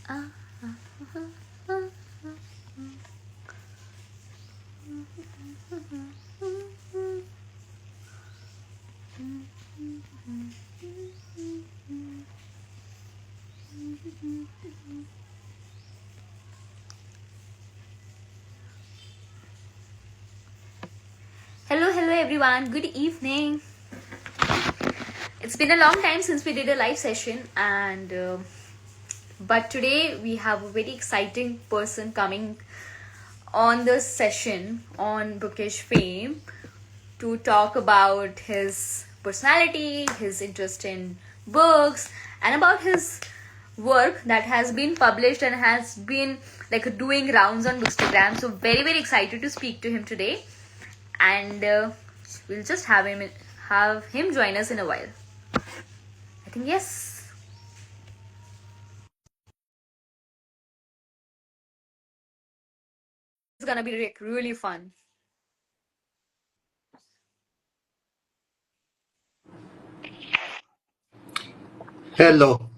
Ah, ah, ah, ah, Hello, hello everyone. Good evening. It's been a long time since we did a live session, and but today we have a very exciting person coming on the session on Bookish Fame to talk about his personality, his interest in books, and about his work that has been published and has been like doing rounds on Bookstagram. So very excited to speak to him today, and we'll just have him join us in a while. I think yes. It's gonna be like really fun. Hello.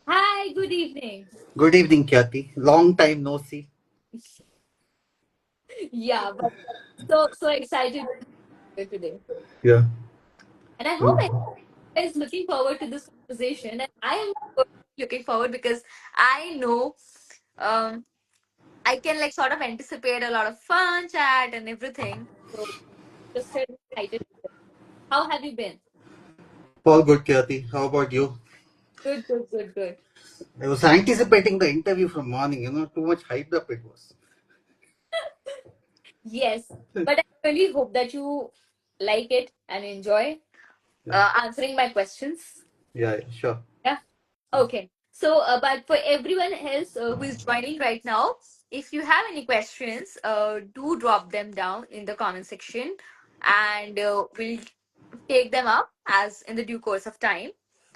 Hi, good evening. Good evening, Kyati. Long time no see. Yeah, but so excited to be here today. Yeah. And I hope Mm. everyone is looking forward to this conversation. And I am looking forward because I know um I can like sort of anticipate a lot of fun chat and everything. So just excited. How have you been? All good, Kyati. How about you? Good. I was anticipating the interview from morning. Too much hyped up it was. Yes, but I really hope that you like it and enjoy Yeah. answering my questions. Yeah, sure. Yeah. Okay. So, but for everyone else who is joining right now, if you have any questions, do drop them down in the comment section, and we'll take them up as in the due course of time.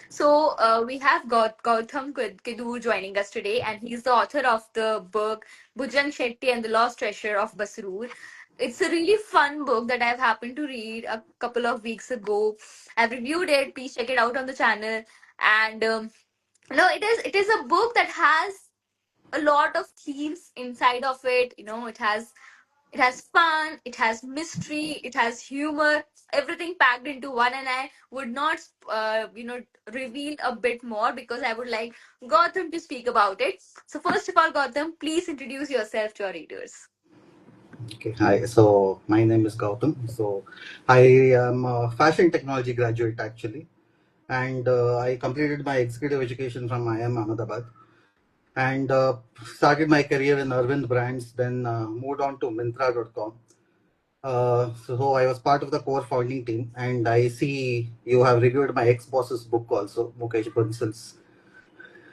So we have got Gautham Kedoor joining us today, and he's the author of the book Bhujang Shetty and the Lost Treasure of Basrur. It's a really fun book that I've happened to read a couple of weeks ago. I've reviewed it. Please check it out on the channel. And no, it is a book that has a lot of themes inside of it. It has fun, it has mystery, it has humor, everything packed into one. And I would not, reveal a bit more because I would like Gautam to speak about it. So, first of all, Gautam, please introduce yourself to our readers. Okay. Hi. So my name is Gautam. So I am a fashion technology graduate actually, and I completed my executive education from IIM Ahmedabad, and started my career in Arvind Brands. Then moved on to Mintra.com. So I was part of the core founding team, and I see you have reviewed my ex-boss's book also, Mukesh Bansal's.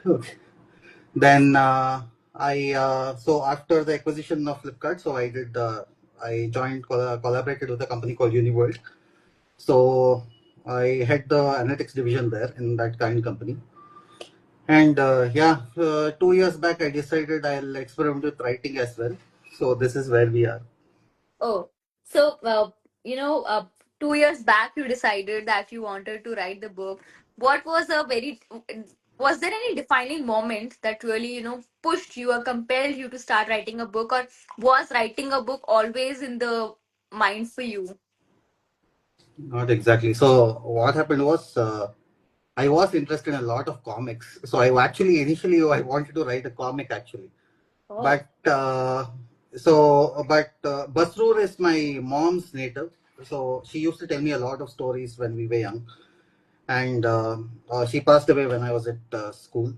Okay. Then so after the acquisition of Flipkart, so I joined collaborated with a company called Uniworld. So I had the analytics division there in that kind company. And 2 years back I decided I'll experiment with writing as well. So this is where we are. Oh, so, you know, uh, 2 years back, you decided that you wanted to write the book. What was a very, was there any defining moment that really, pushed you or compelled you to start writing a book, or was writing a book always in the mind for you? Not exactly. So what happened was I was interested in a lot of comics. So I actually initially I wanted to write a comic actually, Oh, but Basrur is my mom's native. So she used to tell me a lot of stories when we were young, and she passed away when I was at school.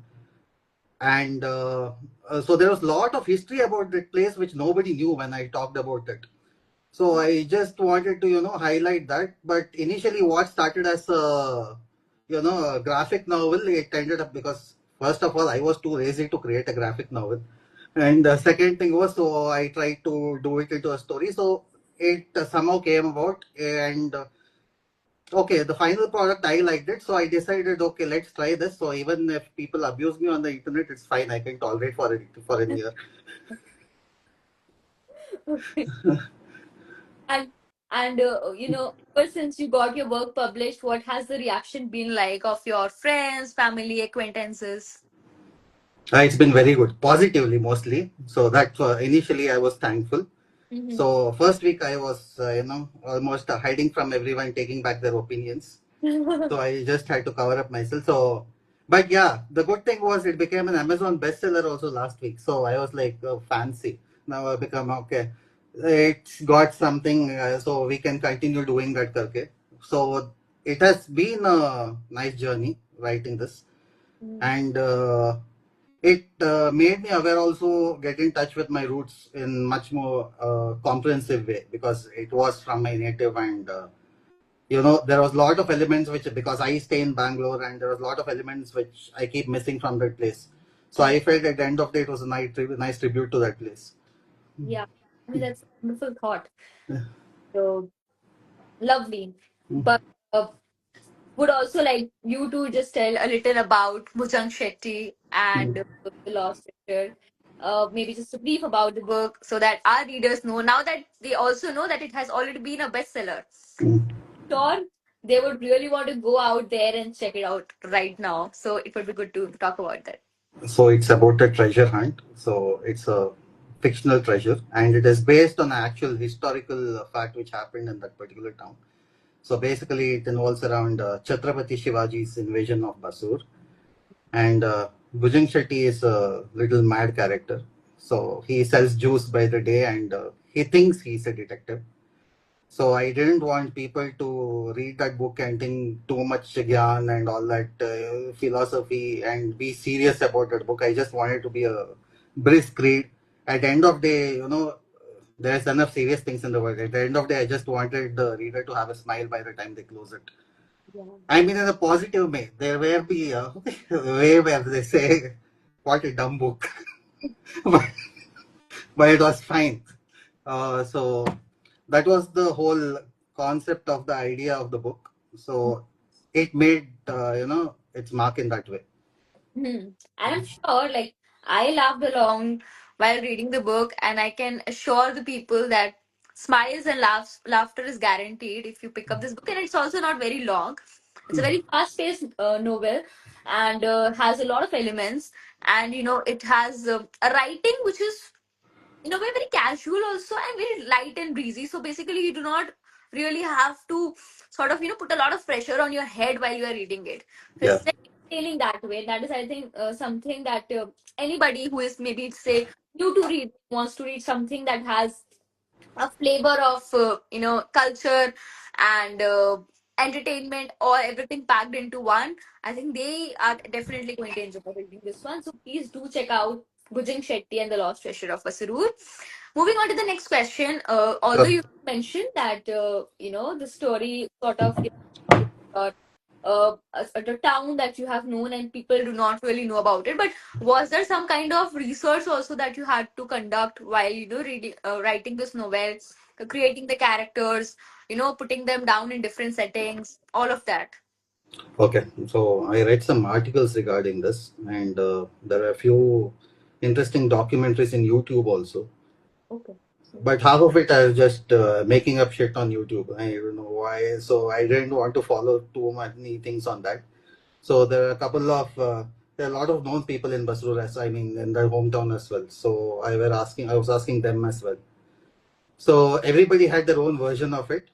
And so there was a lot of history about that place which nobody knew when I talked about it. So I just wanted to, highlight that. But initially, what started as a graphic novel, it ended up because first of all, I was too lazy to create a graphic novel, and the second thing was, so I tried to do it into a story. So it somehow came about, and okay, the final product I liked it, so I decided, okay, let's try this. So even if people abuse me on the internet, it's fine. I can tolerate for a year. okay. And ever since you got your work published, what has the reaction been like of your friends, family, acquaintances? It's been very good, positively mostly. So that initially I was thankful. Mm-hmm. So first week I was, almost hiding from everyone, taking back their opinions. So I just had to cover up myself. So, but yeah, the good thing was it became an Amazon bestseller also last week. So I was like, fancy. Now I become okay. It's got something, so we can continue doing that. Okay. So it has been a nice journey writing this, and it made me aware also, get in touch with my roots in much more comprehensive way, because it was from my native, and there was a lot of elements which, because I stay in Bangalore, and there was a lot of elements which I keep missing from that place. So Yeah. I felt at the end of the day it was a nice tribute to that place. Yeah. I mean, that's a wonderful thought. So lovely. But would also like you to just tell a little about Bhujang Shetty and the Lost Picture. Maybe just a brief about the book so that our readers know. Now that they also know that it has already been a bestseller, sure they would really want to go out there and check it out right now. So it would be good to talk about that. So it's about a treasure hunt. So it's a fictional treasure, and it is based on an actual historical fact which happened in that particular town. So basically, it involves around Chhatrapati Shivaji's invasion of Basur, and Bhujang Shetty is a little mad character. So he sells juice by the day, and he thinks he's a detective. So I didn't want people to read that book and think too much gyan and all that philosophy and be serious about that book. I just wanted to be a brisk read. At the end of the day, there's enough serious things in the world. At the end of the day, I just wanted the reader to have a smile by the time they close it. Yeah. I mean, in a positive way. There will be a way where they say, "What a dumb book," but, but it was fine. So that was the whole concept of the idea of the book. So it made its mark in that way. Hmm. And I'm sure, like, I laughed along while reading the book, and I can assure the people that smiles and laughter is guaranteed if you pick up this book. And it's also not very long. It's a very fast-paced novel, and has a lot of elements. And it has a writing which is very casual also, and very light and breezy. So basically you do not really have to sort of put a lot of pressure on your head while you are reading it. So Yeah. it's like entertaining that way. That is, I think, something that anybody who is maybe say new to read wants to read something that has a flavor of culture and entertainment, or everything packed into one. I think they are definitely going to enjoy reading this one. So please do check out Bhujang Shetty and the Lost Treasure of Basrur. Moving on to the next question, although Uh, you mentioned that the story sort of about a town that you have known and people do not really know about it, but was there some kind of research also that you had to conduct while reading, writing this novel, creating the characters, putting them down in different settings, all of that? okay. So I read some articles regarding this, and there are a few interesting documentaries in YouTube also. Okay. But half of it I was just making up shit on YouTube. I don't know why. So I didn't want to follow too many things on that. So there are a couple of there are a lot of known people in Basrur, as I mean in their hometown as well. So I was asking them as well. So everybody had their own version of it,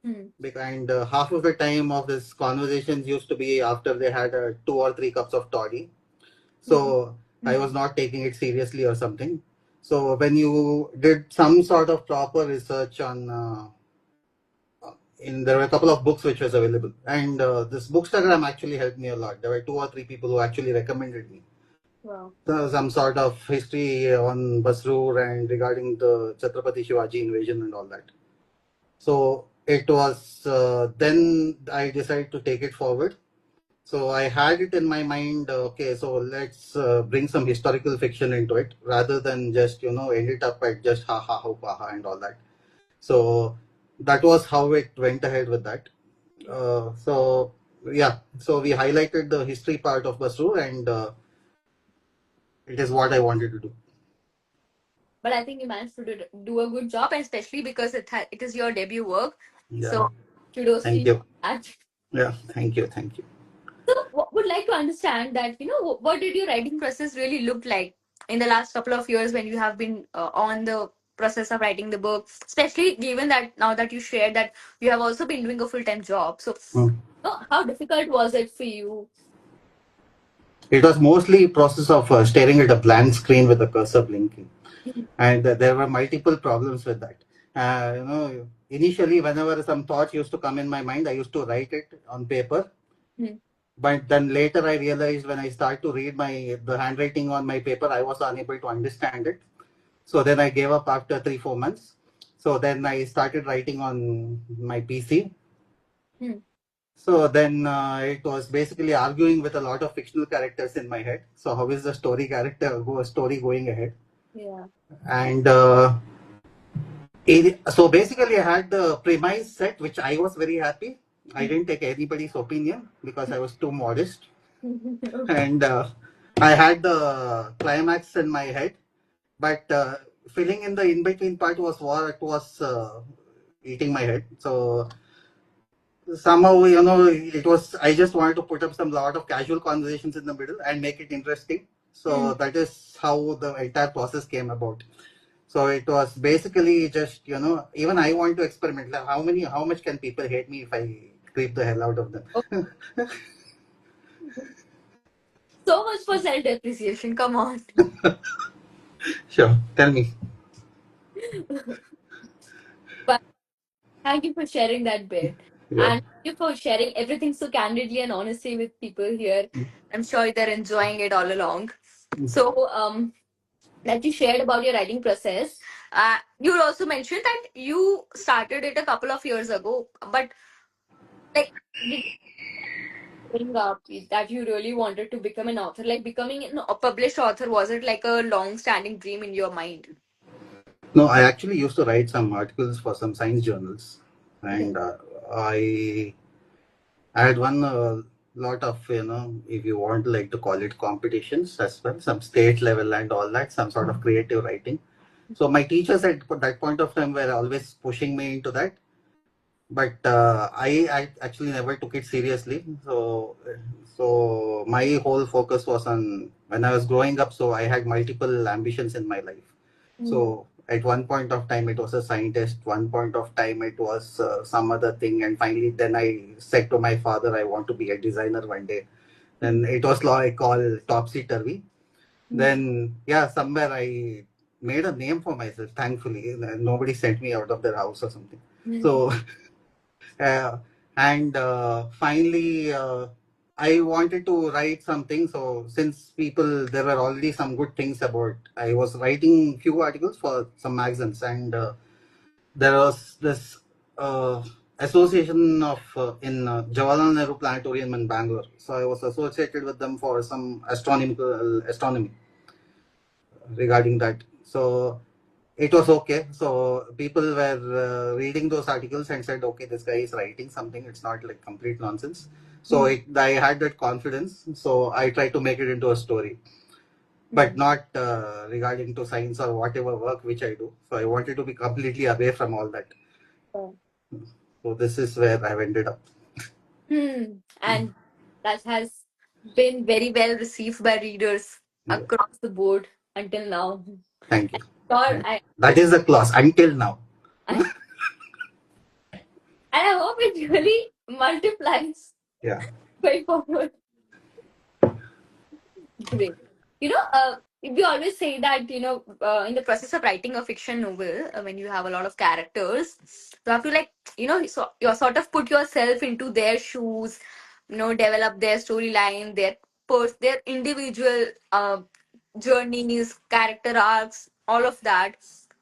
Hmm. and half of the time of this conversations used to be after they had 2 or 3 cups of toddy. Hmm. So I Hmm. was not taking it seriously or something. So when you did some sort of proper research on there were a couple of books which was available, and this bookstagram actually helped me a lot. There were 2 or 3 people who actually recommended me Wow. some sort of history on Basrur and regarding the Chhatrapati Shivaji invasion and all that. So it was then I decided to take it forward. So I had it in my mind. Okay, so let's bring some historical fiction into it rather than just end it up at just ha ha ha ha and all that. So that was how it went ahead with that. So yeah, so we highlighted the history part of Basrur, and it is what I wanted to do. But I think you managed to do a good job, and especially because it is your debut work. Yeah, So kudos to thank you you. for that. Yeah, thank you, thank you. So, would like to understand that, what did your writing process really look like in the last couple of years when you have been on the process of writing the book, especially given that now that you shared that you have also been doing a full-time job. So, Mm. how difficult was it for you? It was mostly process of staring at a blank screen with the cursor blinking, and there were multiple problems with that. Initially, whenever some thoughts used to come in my mind, I used to write it on paper. Hmm. But then later, I realized when I started to read the handwriting on my paper, I was unable to understand it. So then I gave up after 3 4 months. So then I started writing on my PC. Hmm. So then it was basically arguing with a lot of fictional characters in my head. So how is the story going ahead? Yeah. And so basically, I had the premise set, which I was very happy. I didn't take anybody's opinion because I was too modest, Okay. and I had the climax in my head. But filling in the in between part was what was eating my head. So somehow, it was, I just wanted to put up some lot of casual conversations in the middle and make it interesting. Hmm. So that is how the entire process came about. So it was basically just, even I want to experiment, like how much can people hate me if I creep the hell out of them? So much for self-depreciation. Come on. Sure, tell me. But thank you for sharing that bit. Yeah. And thank you for sharing everything so candidly and honestly with people here. I'm sure they're enjoying it all along. So, that you shared about your writing process. You also mentioned that you started it a couple of years ago, but like, did bring up that you really wanted to become an author? Like, becoming a published author, was it like a long-standing dream in your mind? No, I actually used to write some articles for some science journals, Okay. and I I had won a lot of, if you want like to call it competitions as well, some state level and all that, some sort of creative writing. So my teachers at that point of time were always pushing me into that, but I actually never took it seriously. So my whole focus was on when I was growing up. So I had multiple ambitions in my life. Hmm. So at one point of time it was a scientist, one point of time it was some other thing, and finally then I said to my father I want to be a designer one day. Then it was like all topsy turvy. Hmm. Then yeah, somewhere I made a name for myself. Thankfully, nobody sent me out of their house or something. Hmm. So uh, and finally, I wanted to write something. So since there were already some good things about, I was writing few articles for some magazines, and there was this uh, association of in Jawaharlal Nehru Planetarium in Bangalore. So I was associated with them for some astronomy regarding that. So it was okay. So people were reading those articles and said, okay, this guy is writing something. It's not like complete nonsense. So Hmm. I had that confidence. So I tried to make it into a story, but Hmm. not regarding to science or whatever work which I do. So I wanted to be completely away from all that. So this is where I've ended up. And that has been very well received by readers Yeah. across the board until now. Thank you. Sure, I That is the clause until now. and I hope it really multiplies Yeah. going forward. Great. We always say that, in the process of writing a fiction novel, when you have a lot of characters, you have to, like, so you sort of put yourself into their shoes, develop their storyline, their individual journeys, character arcs, all of that.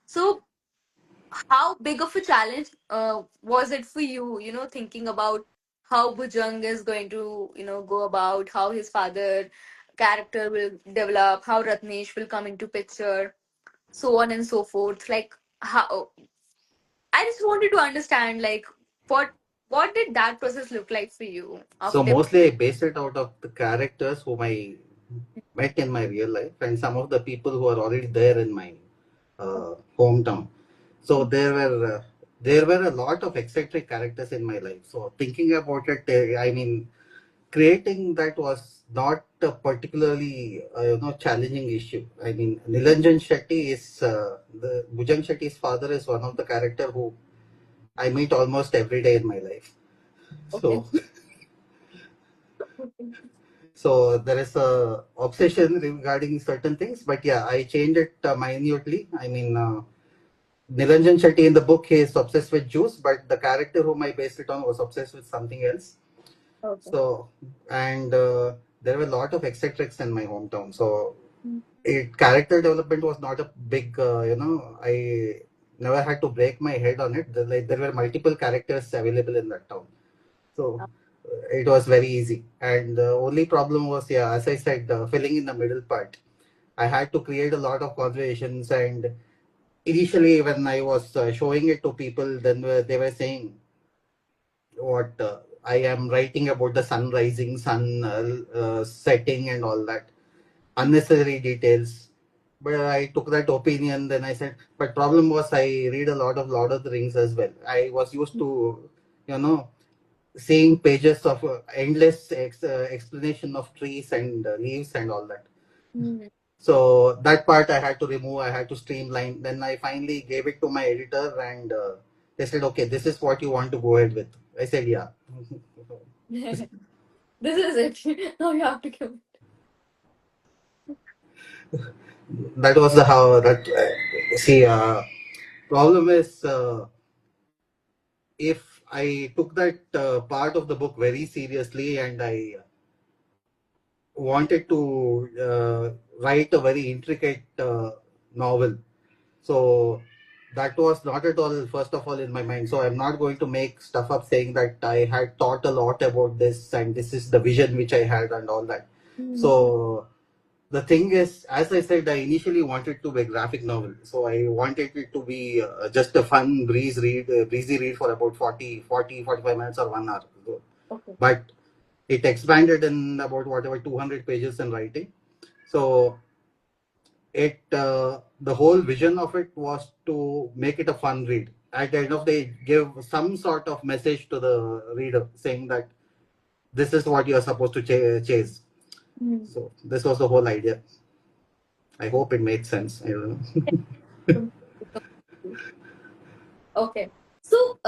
So, how big of a challenge was it for you, thinking about how Bhujang is going to, go about, how his father character will develop, how Ratnesh will come into picture, so on and so forth. Like, how I just wanted to understand, like, what what did that process look like for you of So mostly I based it out of the characters whom I met in my real life and some of the people who are already there in my hometown. So there were a lot of eccentric characters in my life. So thinking about it, I mean, creating that was not a particularly challenging issue. I mean, Nilanjan Shetty is the Bhujang Shetty's father is one of the character who I meet almost every day in my life. Okay. So so there is a obsession regarding certain things, but yeah, I changed it minutely. I mean, Nilanjan Shetty in the book he is obsessed with juice, but the character whom I based it on was obsessed with something else. Okay. So and there were a lot of eccentrics in my hometown. So Mm. character development was not a big I never had to break my head on it. There were multiple characters available in that town, so it was very easy. And the only problem was, yeah, as I said, filling in the middle part. I had to create a lot of conversations, and initially when I was showing it to people, then they were saying what I am writing about the sun rising, sun setting, and all that unnecessary details. But I took that opinion. Then I said, but problem was I read a lot of Lord of the Rings as well. I was used to, you know, seeing pages of endless explanation of trees and leaves and all that. Mm. So that part I had to remove. I had to streamline. Then I finally gave it to my editor, and they said, okay, this is what you want to go ahead with. I said, yeah. This is it. Now you have to give. That was the how that see. Problem is. If I took that part of the book very seriously and I wanted to write a very intricate novel, so that was not at all, first of all, in my mind. So I'm not going to make stuff up saying that I had thought a lot about this and this is the vision which I had and all that. Mm. So the thing is, as I said, I initially wanted to be a graphic novel. So I wanted it to be just a fun breezy read for about 45 minutes or 1 hour. So, Okay. but it expanded in about whatever 200 pages in writing. So the whole vision of it was to make it a fun read. At the end of the day, give some sort of message to the reader saying that this is what you are supposed to chase. Mm. So this was the whole idea. I hope it made sense. I don't know. Okay. So,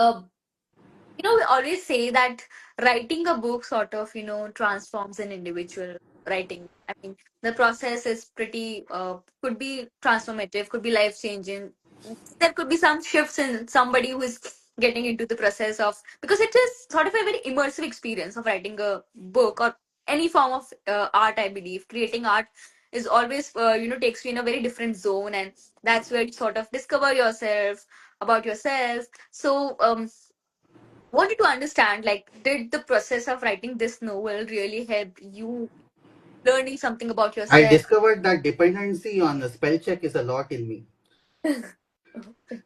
we always say that writing a book sort of, transforms an individual writing. I mean, the process is pretty, could be transformative, could be life changing. There could be some shifts in somebody who is getting into the process of, because it is sort of a very immersive experience of writing a book or any form of art, I believe. Creating art is always, takes you in a very different zone, and that's where you sort of discover yourself, about yourself. So, wanted to understand, like, did the process of writing this novel really help you learning something about I yourself? discovered that dependency on a spell check is a lot in me.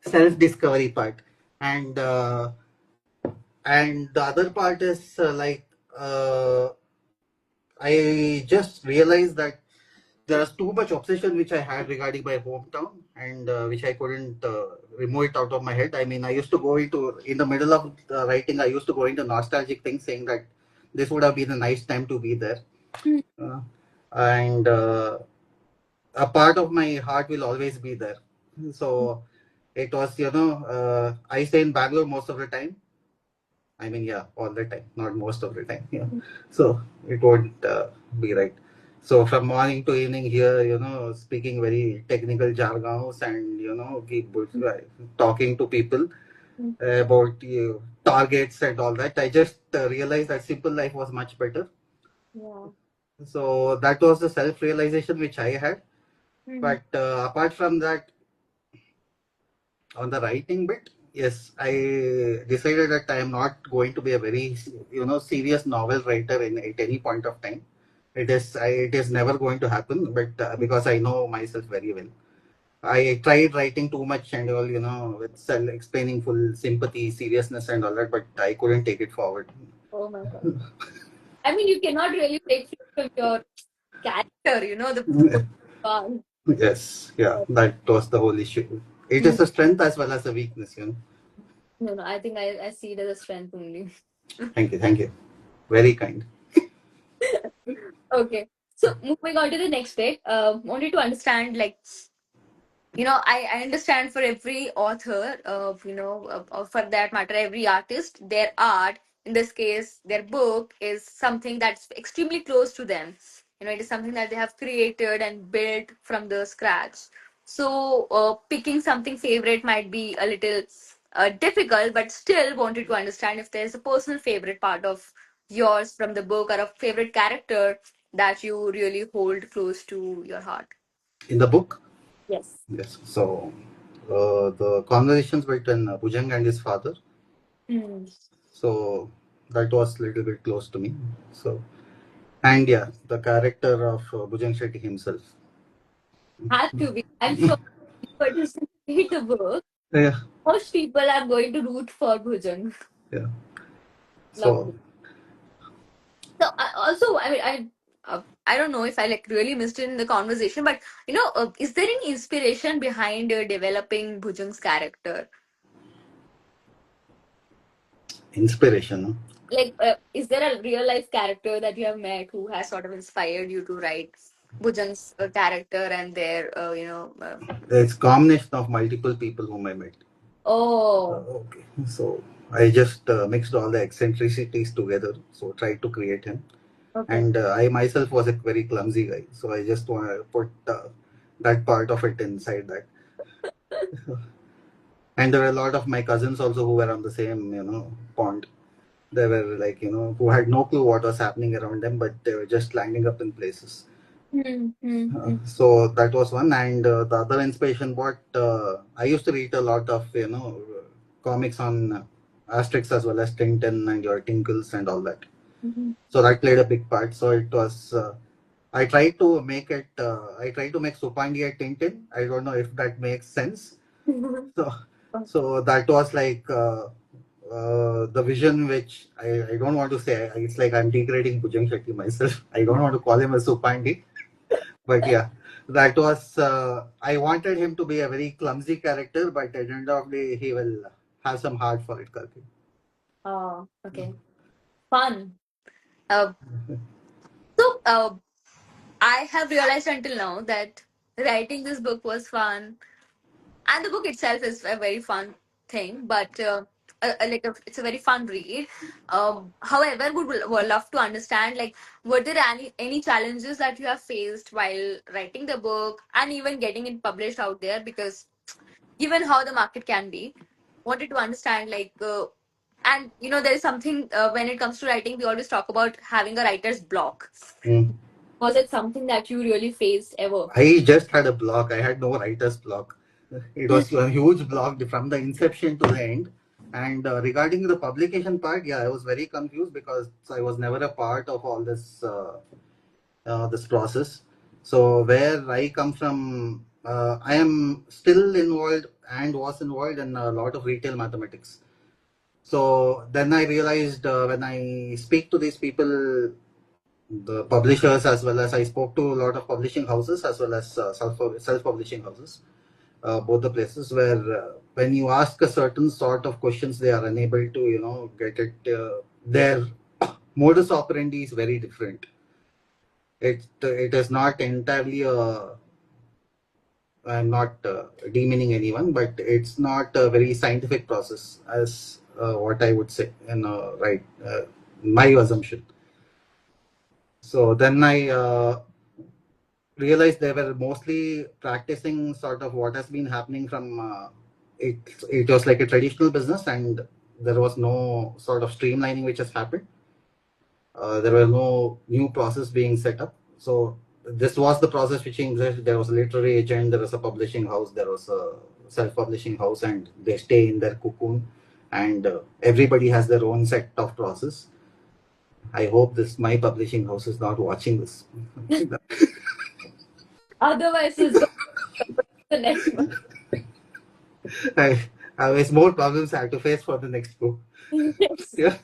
Self discovery part, and and the other part is uh, I just realized that there's too much obsession which I had regarding my hometown, and which I couldn't remove it out of my head. I mean, I used to go into in the middle of writing. I used to go into nostalgic things, saying that this would have been a nice time to be there, uh, and a part of my heart will always be there. So it was, I stay in Bangalore most of the time. I mean, yeah, all the time, not most of the time. Yeah. So it won't be right. So from morning to evening here, speaking very technical jargons and, talking to people about targets and all that. I just realized that simple life was much better. Yeah. So that was the self realization which I had. Mhm. But apart from that, on the writing bit, yes, I decided that I am not going to be a very, serious novel writer at any point of time. It is never going to happen, but because I know myself very well. I tried writing too much and all, with explaining full sympathy, seriousness, and all that, but I couldn't take it forward. Oh my God. I mean, you cannot really break free from your character, the one. Yes, yeah, that was the whole issue. It Hmm. is a strength as well as a weakness. No, no, I think I see it as a strength only. Thank you, thank you. Very kind. Okay. So moving on to the next bit, wanted to understand like I understand for every author or for that matter every artist, their art, in this case their book, is something that's extremely close to them. It is something that they have created and built from the scratch. So picking something favorite might be a little difficult, but still wanted to understand if there's a personal favorite part of yours from the book, or a favorite character that you really hold close to your heart. In the book. Yes. Yes. So the conversations between Bhujang and his father. Hmm. So that was a little bit close to me. So and yeah, the character of Bhujang Shetty himself. Had to be. I'm sure if you were to read the book, Yeah. most people are going to root for Bhujang. Yeah. So Lovely. So also, I don't know if I like really missed it in the conversation, but is there any inspiration behind developing Bhujang's character? inspiration. Like, is there a real life character that you have met who has sort of inspired you to write Bhujang's character and their, It's combination of multiple people whom I met. oh, Okay. So I just mixed all the eccentricities together. So tried to create him. okay. And I myself was a very clumsy guy. So I just want to put that part of it inside that. And there were a lot of my cousins also who were on the same, pond. They were like, who had no clue what was happening around them, but they were just landing up in places. Hmm, hmm, hmm. So that was one. And the other inspiration, what I used to read a lot of, comics on Asterix as well as Tintin and your Tinkles and all that. Mhm. So that played a big part. So it was, I tried to make it, I tried to make Supandi a Tintin. I don't know if that makes sense. So, so that was like the vision which I don't want to say. It's like I'm degrading Bhujang Shetty myself. I don't want to call him a Supandi, but yeah, that was. I wanted him to be a very clumsy character, but at the end of the day, he will have some heart for it, Kalki. Oh, okay. Fun. Uh, so I have realized until now that writing this book was fun, and the book itself is a very fun thing. But it's a very fun read. However, would love to understand, like, were there any challenges that you have faced while writing the book and even getting it published out there? Because given how the market can be, wanted to understand, like, and there is something when it comes to writing, we always talk about having a writer's block. Mm. Was it something that you really faced ever? I just had a block. I had no writer's block. It was a huge block from the inception to the end. And regarding the publication part, yeah, I was very confused because I was never a part of all this process. So where I come from, I am still involved and was involved in a lot of retail mathematics. So then I realized when I speak to these people, the publishers, as well as I spoke to a lot of publishing houses as well as self publishing houses, both the places where when you ask a certain sort of questions, they are unable to get it. Their modus operandi is very different. It is not entirely a. I'm not demeaning anyone, but it's not a very scientific process, as what I would say, right? My assumption. So then I realized they were mostly practicing sort of what has been happening from it. It was like a traditional business, and there was no sort of streamlining which has happened. There were no new process being set up. So this was the process which existed. There was a literary agent, there was a publishing house, there was a self-publishing house, and they stay in their cocoon, and everybody has their own set of process. I hope this my publishing house is not watching this. Otherwise, it's going to the next one. I, I more problems I have to face for the next book. Yes. Yeah.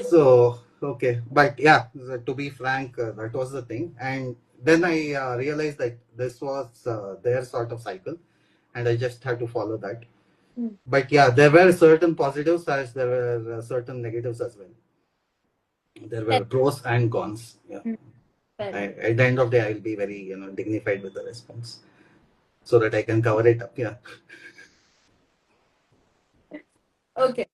So okay, but yeah, to be frank, that was the thing, and then I realized that this was their sort of cycle, and I just had to follow that. Mm. But yeah, there were certain positives as there were certain negatives as well. There That- were pros and cons. Yeah. At the end of the day, I will be very, dignified with the response so that I can cover it up. Yeah. Okay.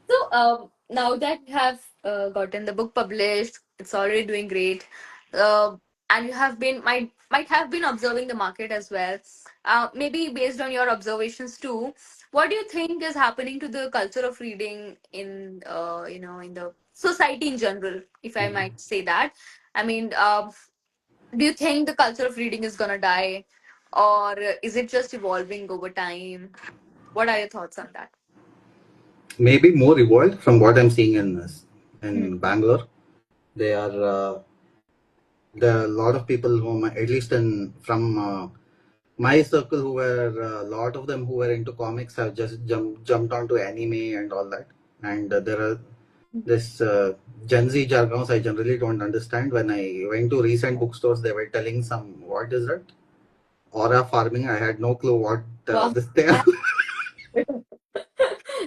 So, now that you have gotten the book published, it's already doing great, uh, and you have been might have been observing the market as well. Maybe based on your observations too, what do you think is happening to the culture of reading in in the society in general, if I might say that? I mean, do you think the culture of reading is gonna die, or is it just evolving over time? What are your thoughts on that? Maybe more evolved from what I'm seeing in this Hmm. in Bangalore. They are there are a lot of people whom, at least in from my circle, who were a lot of them who were into comics have just jumped onto anime and all that. And there are this Gen Z jargons I generally don't understand. When I went to recent bookstores, they were telling some, what is it? Aura farming. I had no clue what Wow. this thing.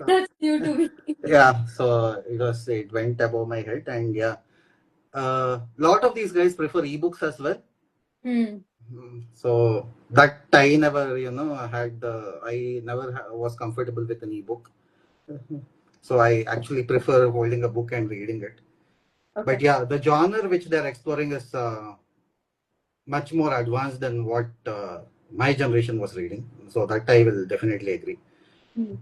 That's new to me. Yeah, so it went above my head, and yeah, lot of these guys prefer ebooks as well. Hmm. So that I never, I never was comfortable with an ebook. So I actually prefer holding a book and reading it. Okay. But yeah, the genre which they're exploring is much more advanced than what my generation was reading. So that I will definitely agree. Hmm.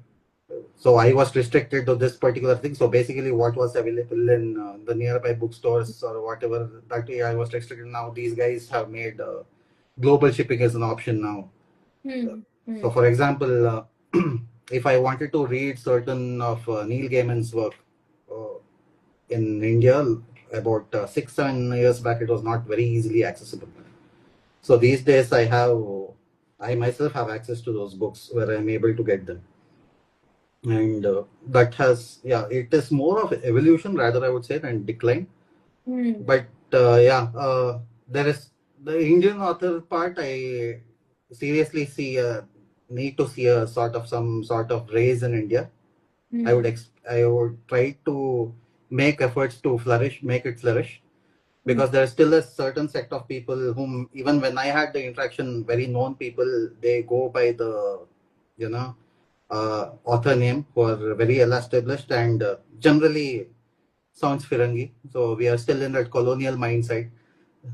So I was restricted to this particular thing. So basically, what was available in the nearby bookstores or whatever, that way I was restricted. Now these guys have made global shipping as an option now. Hmm. So, Hmm. for example, if I wanted to read certain of Neil Gaiman's work uh, in India about 6 7 years back, it was not very easily accessible. So these days, I myself have access to those books where I'm able to get them, and that has, yeah, it is more of evolution rather, I would say, than decline. Hmm. But yeah, there is the Indian author part. I seriously see a need to see a some sort of raise in India. Hmm. I would try to make efforts to make it flourish, Hmm. because there's still a certain set of people whom, even when I had the interaction, very known people, they go by the, you know, author name, who are very well established and generally sounds Firangi. So we are still in that colonial mindset.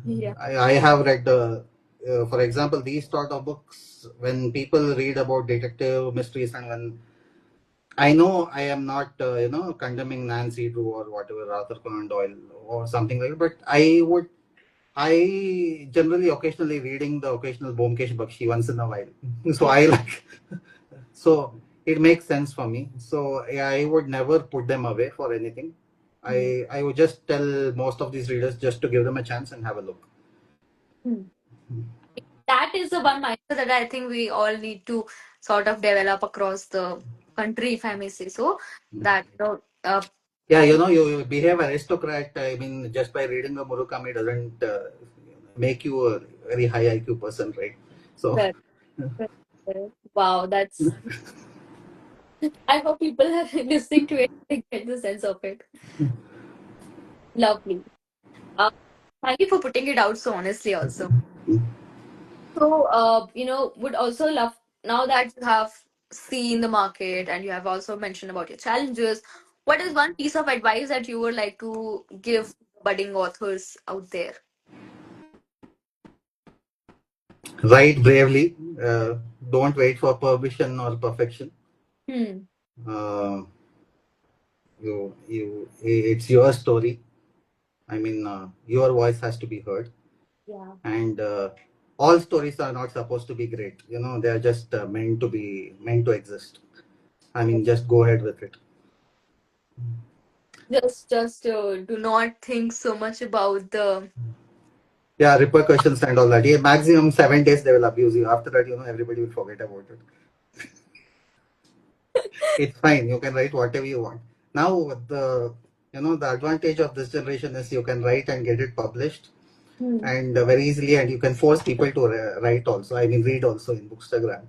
Yeah. I have read, for example, these sort of books, when people read about detective mysteries, and when I know I am not, condemning Nancy Drew or whatever, Arthur Conan Doyle or something like that, but I generally occasionally reading the occasional Bomkesh Bakshi once in a while. So Yeah. I like, so it makes sense for me. So yeah, I would never put them away for anything. Hmm. I would just tell most of these readers just to give them a chance and have a look. Hmm. That is the one mindset that I think we all need to sort of develop across the country, if I may say so. That Yeah, you behave aristocrat. I mean, just by reading the Murakami doesn't make you a very high IQ person, right? So that- wow, that's. I hope people are listening to it and get the sense of it. Lovely. Uh, Thank you for putting it out so honestly, also. So, would also love, now that you have seen the market and you have also mentioned about your challenges, what is one piece of advice that you would like to give budding authors out there? write bravely. Don't wait for permission or perfection. Hmm. Uh, it's your story. I mean, your voice has to be heard, Yeah. and all stories are not supposed to be great. They are just meant to exist. I Yeah. mean, just go ahead with it. Just do not think so much about the. Yeah, repercussions and all that. Yeah, maximum 7 days they will abuse you. After that, everybody will forget about it. It's fine. You can write whatever you want. Now, the advantage of this generation is you can write and get it published, Hmm. and very easily, and you can force people to write also. I mean, read also in Bookstagram.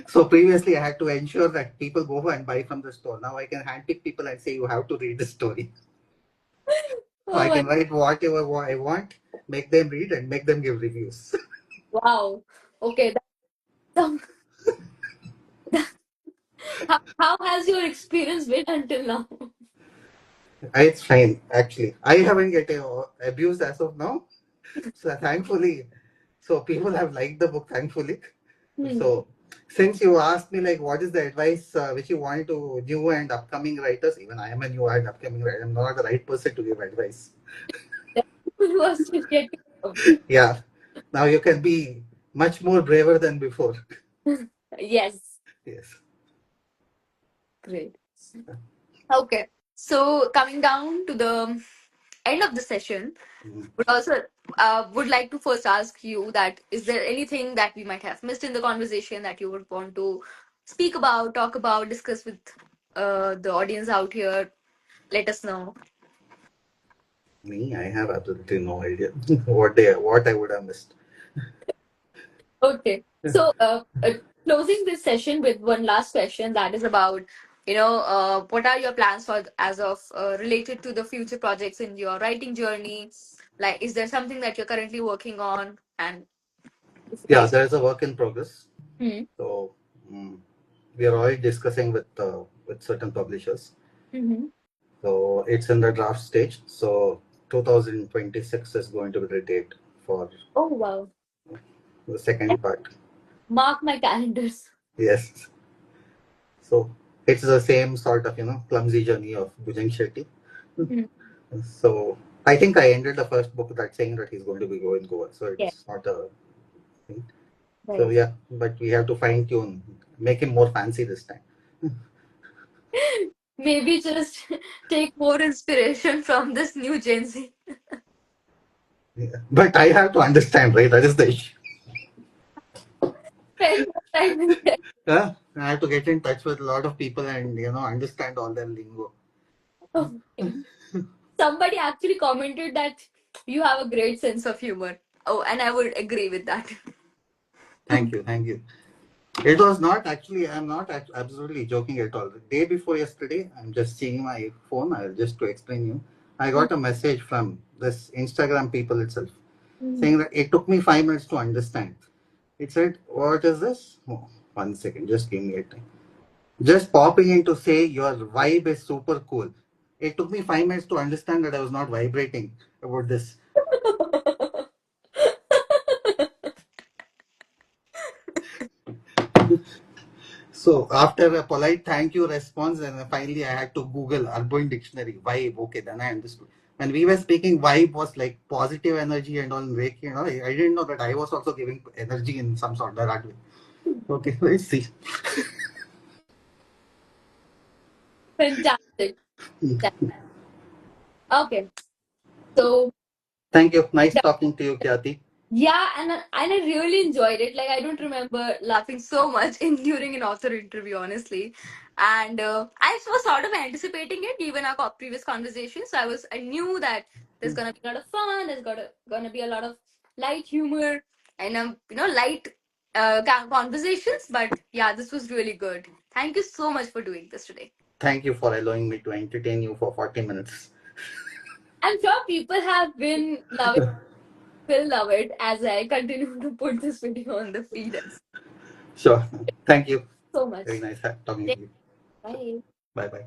So previously, I had to ensure that people go and buy from the store. Now I can handpick people and say you have to read the story. I Oh my, can write whatever I want, make them read, and make them give reviews. wow. Okay, that, how has your experience been until now? It's fine, actually. I haven't get abused as of now. So thankfully, so people have liked the book, thankfully. Hmm. So since you asked me like what is the advice which you want to new and upcoming writers, even I am a new and upcoming writer. I'm not the right person to give advice. The people who are still getting Yeah. Now you can be much more braver than before. yes, Yes. great. Okay, so coming down to the end of the session, Mm. would also would like to first ask you that is there anything that we might have missed in the conversation that you would want to speak about, talk about, discuss with the audience out here? Let us know. Me, I have absolutely no idea what I would have missed. Okay, so closing this session with one last question that is about what are your plans for as of related to the future projects in your writing journey? Like, is there something that you're currently working on? And if Yeah, yes. there is a work in progress. Hmm. So mm, we are already discussing with certain publishers. Mm-hmm. So it's in the draft stage. So 2026 is going to be the date for Oh wow. the second part. Mark my calendars. Yes. So it's the same sort of clumsy journey of Bhujang Shetty. Mhm. So I think I ended the first book that saying that he's going to be going Goa. So Yeah, it's not a thing. So right. yeah, but we have to fine tune, make him more fancy this time. Maybe just take more inspiration from this new Gen Z. Yeah. But I have to understand, right? That is the issue. Spend more time with them. Yeah, I have to get in touch with a lot of people and understand all their lingo. Okay. Somebody actually commented that you have a great sense of humor. Oh, and I would agree with that. Thank you, thank you. It was not actually. I'm not absolutely joking at all. The day before yesterday, I'm just seeing my phone. I'll just to explain you. I got a message from this Instagram people itself Mhm. saying that it took me 5 minutes to understand. It said, "What is this?" Oh, 1 second, just give me a time. Just popping in to say your vibe is super cool. It took me 5 minutes to understand that I was not vibrating about this. So after a polite thank you response, and finally I had to Google Urban Dictionary vibe. Okay, then I understood. When we were speaking, vibe was like positive energy and all. Reiki, I didn't know that I was also giving energy in some sort of that way. Okay, let's see. Fantastic. Okay. So Thank you. Nice talking to you, Kyati. yeah, and I really enjoyed it. Like I don't remember laughing so much in during an author interview, honestly. And I was sort of anticipating it given our previous conversation. So I knew that there's gonna be a lot of fun. There's gonna be a lot of light humor and light conversations. But yeah, this was really good. Thank you so much for doing this today. Thank you for allowing me to entertain you for 40 minutes. I'm sure people have been loving will love it as I continue to put this video on the feed. Sure. Thank you. So much. Very nice talking to you. Sure. Bye. Bye bye.